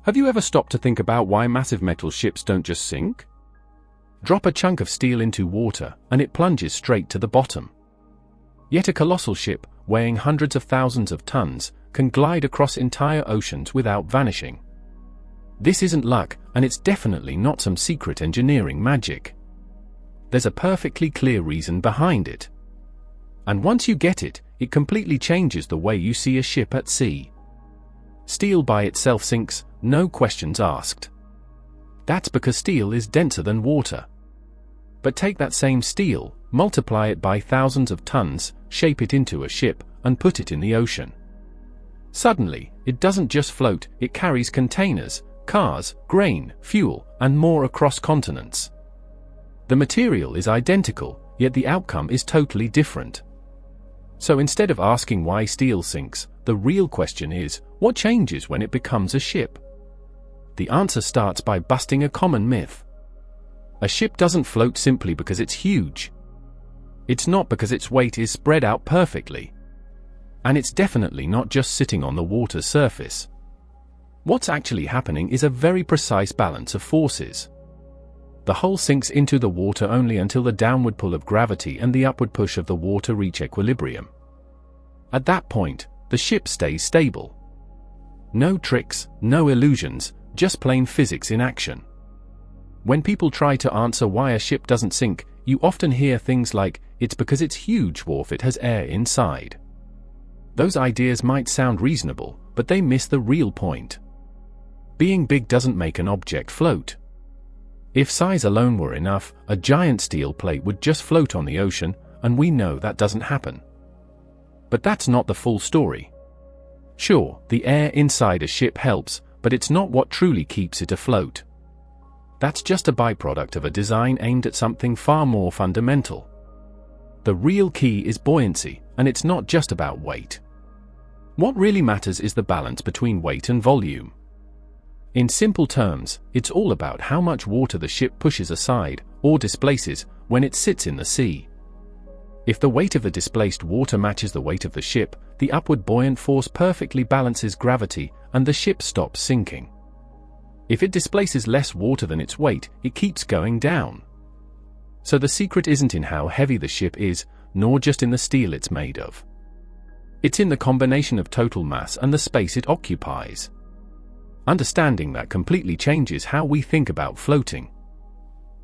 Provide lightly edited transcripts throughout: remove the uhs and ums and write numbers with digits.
Have you ever stopped to think about why massive metal ships don't just sink? Drop a chunk of steel into water, and it plunges straight to the bottom. Yet a colossal ship, weighing hundreds of thousands of tons, can glide across entire oceans without vanishing. This isn't luck, and it's definitely not some secret engineering magic. There's a perfectly clear reason behind it. And once you get it, it completely changes the way you see a ship at sea. Steel by itself sinks, no questions asked. That's because steel is denser than water. But take that same steel, multiply it by thousands of tons, shape it into a ship, and put it in the ocean. Suddenly, it doesn't just float, it carries containers, cars, grain, fuel, and more across continents. The material is identical, yet the outcome is totally different. So instead of asking why steel sinks, the real question is, what changes when it becomes a ship? The answer starts by busting a common myth. A ship doesn't float simply because it's huge. It's not because its weight is spread out perfectly. And it's definitely not just sitting on the water's surface. What's actually happening is a very precise balance of forces. The hull sinks into the water only until the downward pull of gravity and the upward push of the water reach equilibrium. At that point, the ship stays stable. No tricks, no illusions, just plain physics in action. When people try to answer why a ship doesn't sink, you often hear things like, it's because it's huge or it has air inside. Those ideas might sound reasonable, but they miss the real point. Being big doesn't make an object float. If size alone were enough, a giant steel plate would just float on the ocean, and we know that doesn't happen. But that's not the full story. Sure, the air inside a ship helps, but it's not what truly keeps it afloat. That's just a byproduct of a design aimed at something far more fundamental. The real key is buoyancy, and it's not just about weight. What really matters is the balance between weight and volume. In simple terms, it's all about how much water the ship pushes aside, or displaces, when it sits in the sea. If the weight of the displaced water matches the weight of the ship, the upward buoyant force perfectly balances gravity, and the ship stops sinking. If it displaces less water than its weight, it keeps going down. So the secret isn't in how heavy the ship is, nor just in the steel it's made of. It's in the combination of total mass and the space it occupies. Understanding that completely changes how we think about floating.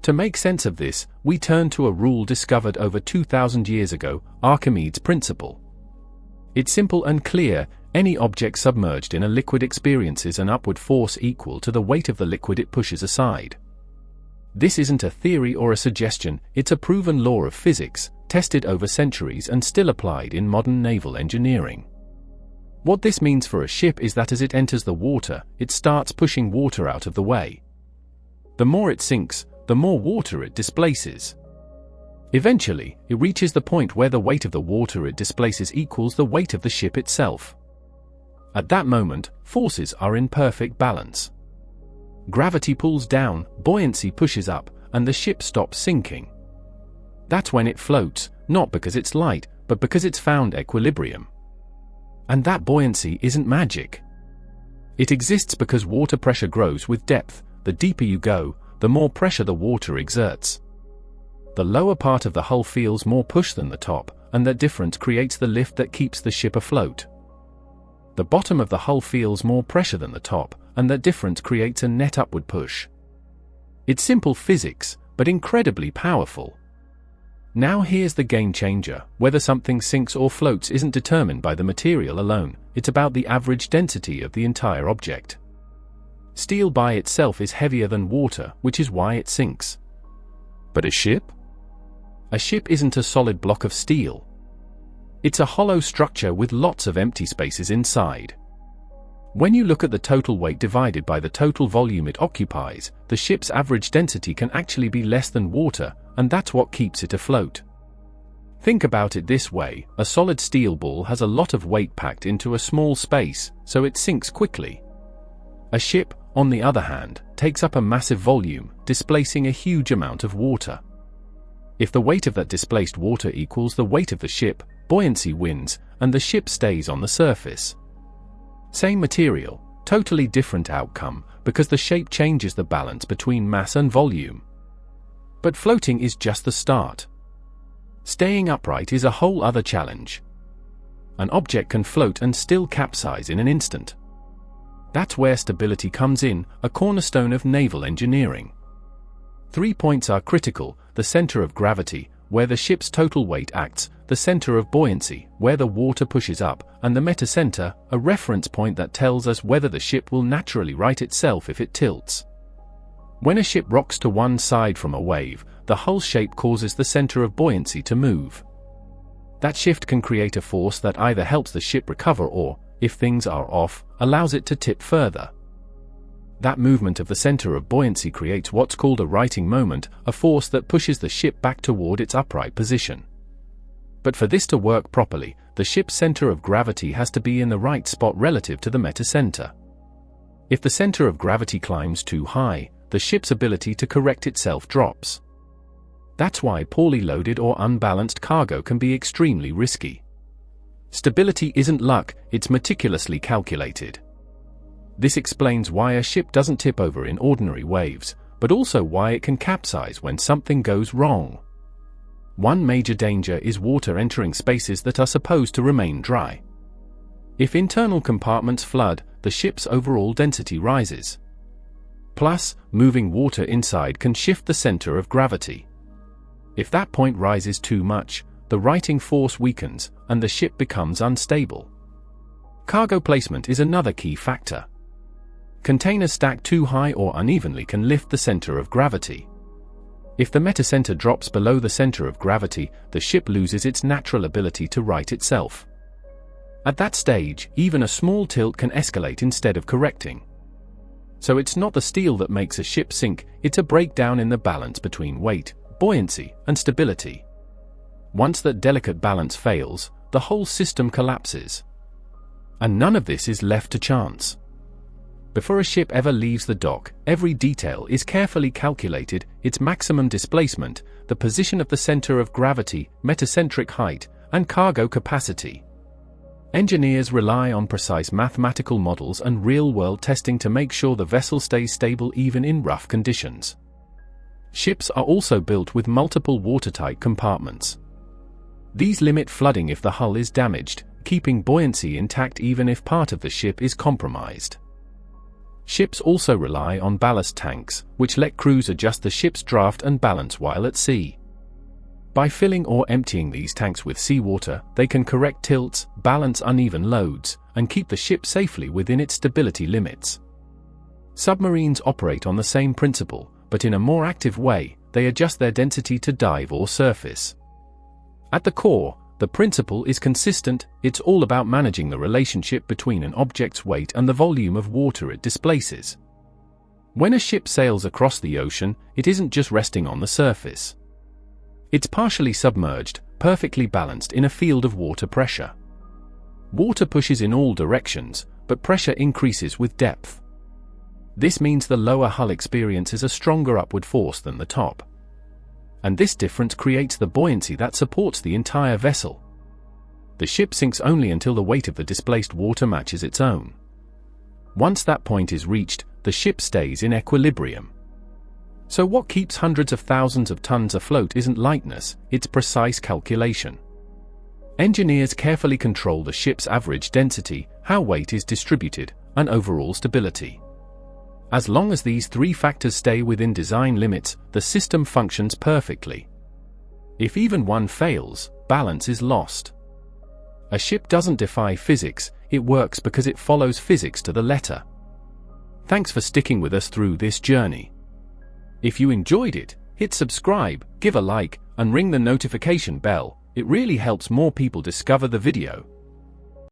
To make sense of this, we turn to a rule discovered over 2,000 years ago, Archimedes' Principle. It's simple and clear: any object submerged in a liquid experiences an upward force equal to the weight of the liquid it pushes aside. This isn't a theory or a suggestion, it's a proven law of physics, tested over centuries and still applied in modern naval engineering. What this means for a ship is that as it enters the water, it starts pushing water out of the way. The more it sinks, the more water it displaces. Eventually, it reaches the point where the weight of the water it displaces equals the weight of the ship itself. At that moment, forces are in perfect balance. Gravity pulls down, buoyancy pushes up, and the ship stops sinking. That's when it floats, not because it's light, but because it's found equilibrium. And that buoyancy isn't magic. It exists because water pressure grows with depth. The deeper you go, the more pressure the water exerts. The lower part of the hull feels more push than the top, and that difference creates the lift that keeps the ship afloat. The bottom of the hull feels more pressure than the top, and that difference creates a net upward push. It's simple physics, but incredibly powerful. Now here's the game changer: whether something sinks or floats isn't determined by the material alone, it's about the average density of the entire object. Steel by itself is heavier than water, which is why it sinks. But a ship? A ship isn't a solid block of steel. It's a hollow structure with lots of empty spaces inside. When you look at the total weight divided by the total volume it occupies, the ship's average density can actually be less than water, and that's what keeps it afloat. Think about it this way: a solid steel ball has a lot of weight packed into a small space, so it sinks quickly. A ship, on the other hand, takes up a massive volume, displacing a huge amount of water. If the weight of that displaced water equals the weight of the ship, buoyancy wins, and the ship stays on the surface. Same material, totally different outcome, because the shape changes the balance between mass and volume. But floating is just the start. Staying upright is a whole other challenge. An object can float and still capsize in an instant. That's where stability comes in, a cornerstone of naval engineering. 3 points are critical: the center of gravity, where the ship's total weight acts, the center of buoyancy, where the water pushes up, and the metacenter, a reference point that tells us whether the ship will naturally right itself if it tilts. When a ship rocks to one side from a wave, the hull shape causes the center of buoyancy to move. That shift can create a force that either helps the ship recover or, if things are off, allows it to tip further. That movement of the center of buoyancy creates what's called a righting moment, a force that pushes the ship back toward its upright position. But for this to work properly, the ship's center of gravity has to be in the right spot relative to the metacenter. If the center of gravity climbs too high, the ship's ability to correct itself drops. That's why poorly loaded or unbalanced cargo can be extremely risky. Stability isn't luck, it's meticulously calculated. This explains why a ship doesn't tip over in ordinary waves, but also why it can capsize when something goes wrong. One major danger is water entering spaces that are supposed to remain dry. If internal compartments flood, the ship's overall density rises. Plus, moving water inside can shift the center of gravity. If that point rises too much, the righting force weakens, and the ship becomes unstable. Cargo placement is another key factor. Containers stacked too high or unevenly can lift the center of gravity. If the metacenter drops below the center of gravity, the ship loses its natural ability to right itself. At that stage, even a small tilt can escalate instead of correcting. So it's not the steel that makes a ship sink, it's a breakdown in the balance between weight, buoyancy, and stability. Once that delicate balance fails, the whole system collapses. And none of this is left to chance. Before a ship ever leaves the dock, every detail is carefully calculated: its maximum displacement, the position of the center of gravity, metacentric height, and cargo capacity. Engineers rely on precise mathematical models and real-world testing to make sure the vessel stays stable even in rough conditions. Ships are also built with multiple watertight compartments. These limit flooding if the hull is damaged, keeping buoyancy intact even if part of the ship is compromised. Ships also rely on ballast tanks, which let crews adjust the ship's draft and balance while at sea. By filling or emptying these tanks with seawater, they can correct tilts, balance uneven loads, and keep the ship safely within its stability limits. Submarines operate on the same principle, but in a more active way. They adjust their density to dive or surface. At the core, the principle is consistent: it's all about managing the relationship between an object's weight and the volume of water it displaces. When a ship sails across the ocean, it isn't just resting on the surface. It's partially submerged, perfectly balanced in a field of water pressure. Water pushes in all directions, but pressure increases with depth. This means the lower hull experiences a stronger upward force than the top. And this difference creates the buoyancy that supports the entire vessel. The ship sinks only until the weight of the displaced water matches its own. Once that point is reached, the ship stays in equilibrium. So what keeps hundreds of thousands of tons afloat isn't lightness, it's precise calculation. Engineers carefully control the ship's average density, how weight is distributed, and overall stability. As long as these three factors stay within design limits, the system functions perfectly. If even one fails, balance is lost. A ship doesn't defy physics, it works because it follows physics to the letter. Thanks for sticking with us through this journey. If you enjoyed it, hit subscribe, give a like, and ring the notification bell. It really helps more people discover the video.